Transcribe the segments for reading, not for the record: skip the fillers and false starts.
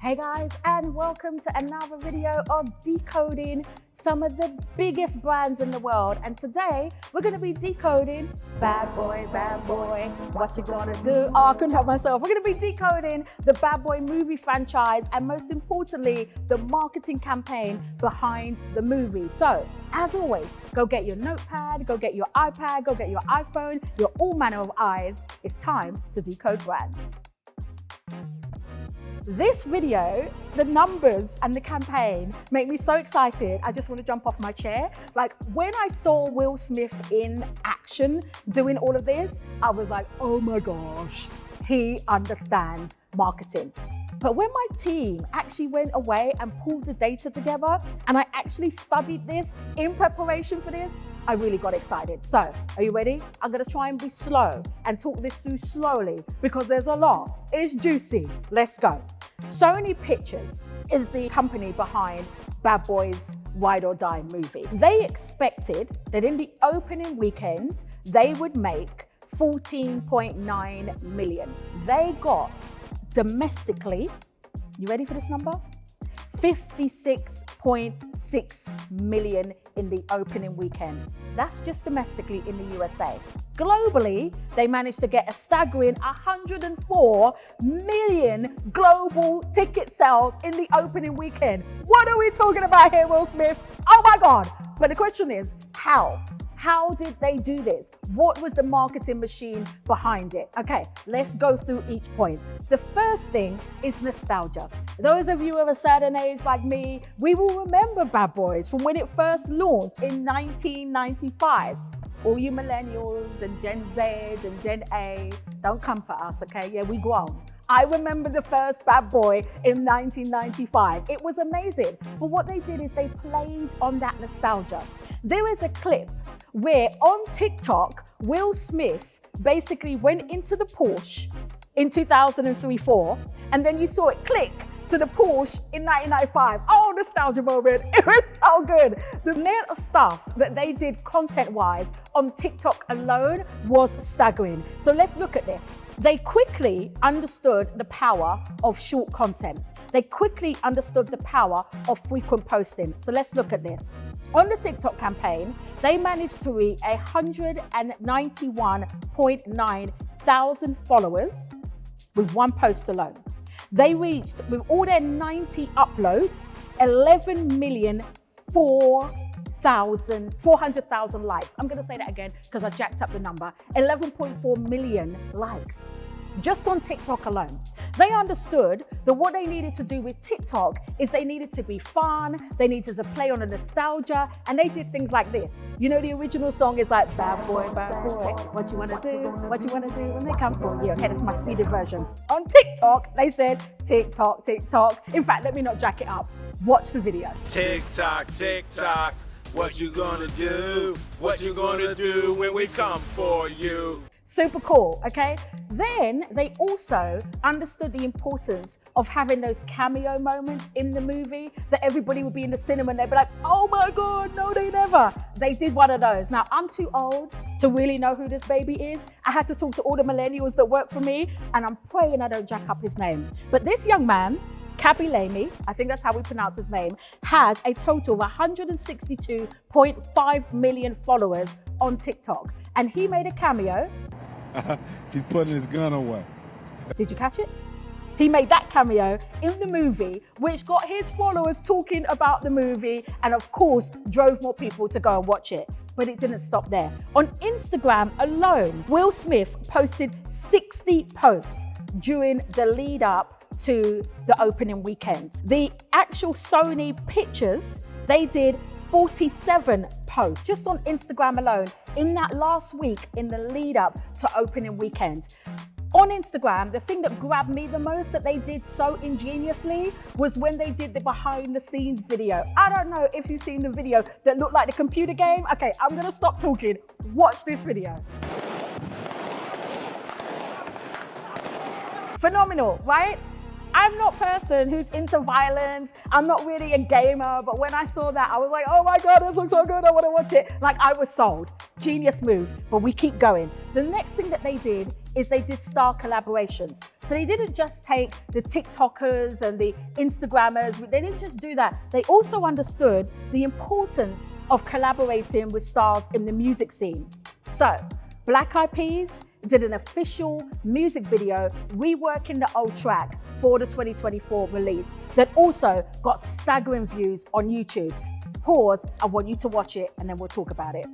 Hey guys, and welcome to another video of decoding some of the biggest brands in the world. And today we're going to be decoding Bad Boy, what you gonna do? Oh, I couldn't help myself. We're going to be decoding the Bad Boy movie franchise and most importantly, the marketing campaign behind the movie. So as always, go get your notepad, go get your iPad, go get your iPhone, your all manner of eyes. It's time to decode brands. This video, the numbers and the campaign make me so excited. I just want to jump off my chair. Like when I saw Will Smith in action doing all of this, I was like, oh my gosh, he understands marketing. But when my team actually went away and pulled the data together and I actually studied this in preparation for this, I really got excited. So, are you ready? I'm gonna try and be slow and talk this through slowly because there's a lot. It's juicy. Let's go. Sony Pictures is the company behind Bad Boys Ride or Die movie. They expected that in the opening weekend, they would make 14.9 million. They got domestically, you ready for this number? 56.6 million in the opening weekend. That's just domestically in the USA. Globally, they managed to get a staggering 104 million global ticket sales in the opening weekend. What are we talking about here, Will Smith? Oh my God. But the question is, how? How did they do this? What was the marketing machine behind it? Okay, let's go through each point. The first thing is nostalgia. Those of you of a certain age like me, we will remember Bad Boys from when it first launched in 1995. All you millennials and Gen Z and Gen A, don't come for us, okay? Yeah, we grown. I remember the first Bad Boy in 1995. It was amazing. But what they did is they played on that nostalgia. There is a clip where on TikTok, Will Smith basically went into the Porsche in 2003-04, and then you saw it click to the Porsche in 1995. Oh, nostalgia moment. It was so good. The amount of stuff that they did content-wise on TikTok alone was staggering. So let's look at this. They quickly understood the power of short content. They quickly understood the power of frequent posting. So let's look at this. On the TikTok campaign, they managed to reach 191.9 thousand followers with one post alone. They reached, with all their 90 uploads, 400,000 likes. I'm gonna say that again because I jacked up the number. 11.4 million likes. Just on TikTok alone. They understood that what they needed to do with TikTok is they needed to be fun, they needed to play on the nostalgia, and they did things like this. You know, the original song is like, bad boy, what you wanna do when they come for you. Okay, that's my speeded version. On TikTok, they said, TikTok. In fact, let me not jack it up. Watch the video. TikTok, what you gonna do? What you gonna do when we come for you? Super cool, okay? Then they also understood the importance of having those cameo moments in the movie that everybody would be in the cinema and they'd be like, oh my God, no, they never. They did one of those. Now, I'm too old to really know who this baby is. I had to talk to all the millennials that work for me, and I'm praying I don't jack up his name. But this young man, Kubi, I think that's how we pronounce his name, has a total of 162.5 million followers on TikTok. And he made a cameo. He's putting his gun away. Did you catch it? He made that cameo in the movie, which got his followers talking about the movie and of course drove more people to go and watch it. But it didn't stop there. On Instagram alone, Will Smith posted 60 posts during the lead up to the opening weekend. The actual Sony Pictures, they did 47 posts just on Instagram alone in that last week in the lead up to opening weekend. On Instagram, the thing that grabbed me the most that they did so ingeniously was when they did the behind the scenes video. I don't know if you've seen the video that looked like the computer game. Okay, I'm gonna stop talking. Watch this video. Phenomenal, right? I'm not a person who's into violence. I'm not really a gamer, but when I saw that, I was like, oh my God, this looks so good, I wanna watch it. Like, I was sold. Genius move, but we keep going. The next thing that they did is they did star collaborations. So they didn't just take the TikTokers and the Instagrammers, they didn't just do that. They also understood the importance of collaborating with stars in the music scene. So Black Eyed Peas did an official music video reworking the old track for the 2024 release that also got staggering views on YouTube. Pause, I want you to watch it and then we'll talk about it.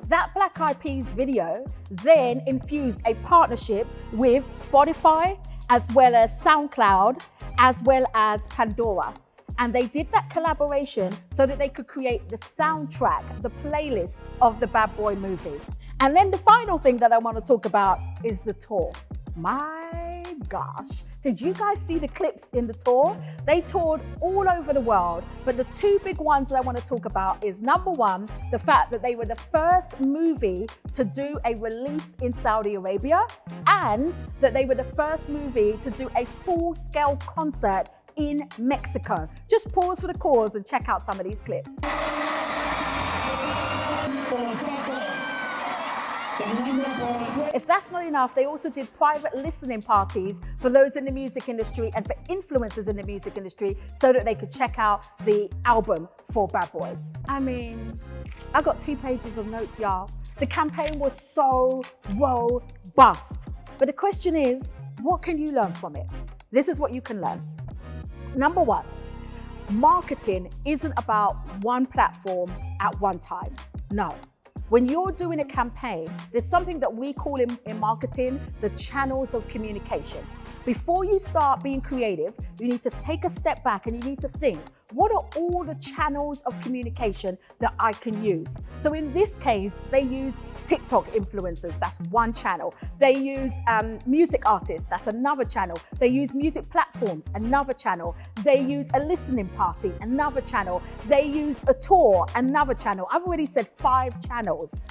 That Black Eyed Peas video then infused a partnership with Spotify, as well as SoundCloud, as well as Pandora. And they did that collaboration so that they could create the soundtrack, the playlist of the Bad Boy movie. And then the final thing that I want to talk about is the tour. My gosh, did you guys see the clips in the tour? They toured all over the world, but the two big ones that I want to talk about is number one, the fact that they were the first movie to do a release in Saudi Arabia, and that they were the first movie to do a full-scale concert in Mexico. Just pause for the cause and check out some of these clips. If that's not enough, they also did private listening parties for those in the music industry and for influencers in the music industry so that they could check out the album for Bad Boys. I mean, I got 2 pages of notes, y'all. The campaign was so robust. But the question is, what can you learn from it? This is what you can learn. Number one, marketing isn't about one platform at one time. No. When you're doing a campaign, there's something that we call in marketing the channels of communication. Before you start being creative, you need to take a step back and you need to think, what are all the channels of communication that I can use? So in this case, they use TikTok influencers, that's one channel. They use music artists, that's another channel. They use music platforms, another channel. They use a listening party, another channel. They used a tour, another channel. I've already said 5 channels.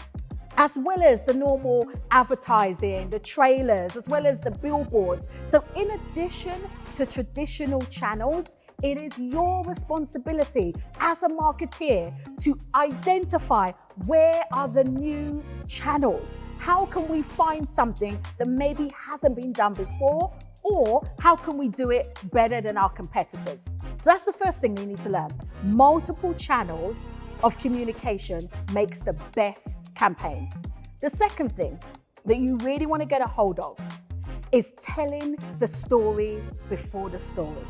As well as the normal advertising, the trailers, as well as the billboards. So in addition to traditional channels, it is your responsibility as a marketeer to identify where are the new channels. How can we find something that maybe hasn't been done before, or how can we do it better than our competitors? So that's the first thing you need to learn. Multiple channels of communication makes the best campaigns. The second thing that you really want to get a hold of is telling the story before the story.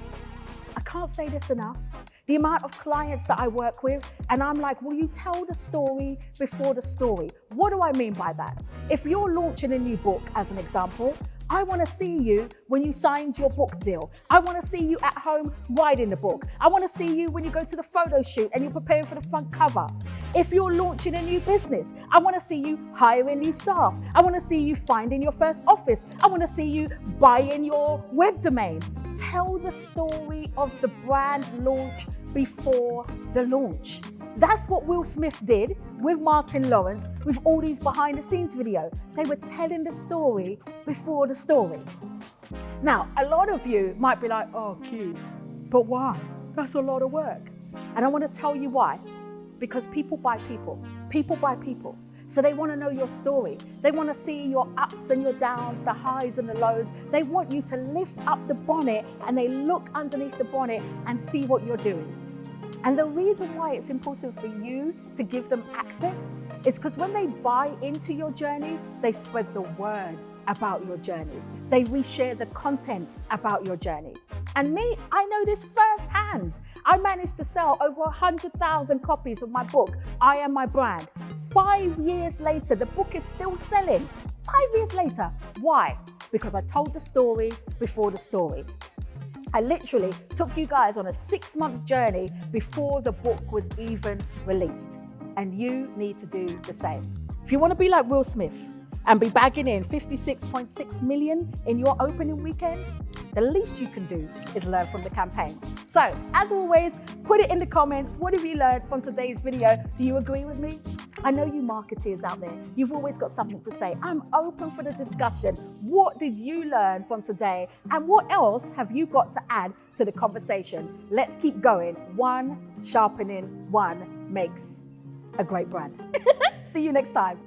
I can't say this enough. The amount of clients that I work with, and I'm like, will you tell the story before the story? What do I mean by that? If you're launching a new book, as an example, I want to see you when you signed your book deal. I want to see you at home writing the book. I want to see you when you go to the photo shoot and you're preparing for the front cover. If you're launching a new business, I want to see you hiring new staff. I want to see you finding your first office. I want to see you buying your web domain. Tell the story of the brand launch before the launch. That's what Will Smith did with Martin Lawrence with all these behind the scenes videos. They were telling the story before the story. Now, a lot of you might be like, oh, cute, but why? That's a lot of work. And I want to tell you why. Because people buy people. People buy people. So they want to know your story. They want to see your ups and your downs, the highs and the lows. They want you to lift up the bonnet and they look underneath the bonnet and see what you're doing. And the reason why it's important for you to give them access is because when they buy into your journey, they spread the word about your journey. They reshare the content about your journey. And me, I know this firsthand. I managed to sell over 100,000 copies of my book, I Am My Brand. 5 years later, the book is still selling. 5 years later. Why? Because I told the story before the story. I literally took you guys on a 6-month journey before the book was even released. And you need to do the same. If you want to be like Will Smith and be bagging in 56.6 million in your opening weekend, the least you can do is learn from the campaign. So, as always, put it in the comments. What have you learned from today's video? Do you agree with me? I know you marketeers out there, you've always got something to say. I'm open for the discussion. What did you learn from today? And what else have you got to add to the conversation? Let's keep going. One sharpening one makes a great brand. See you next time.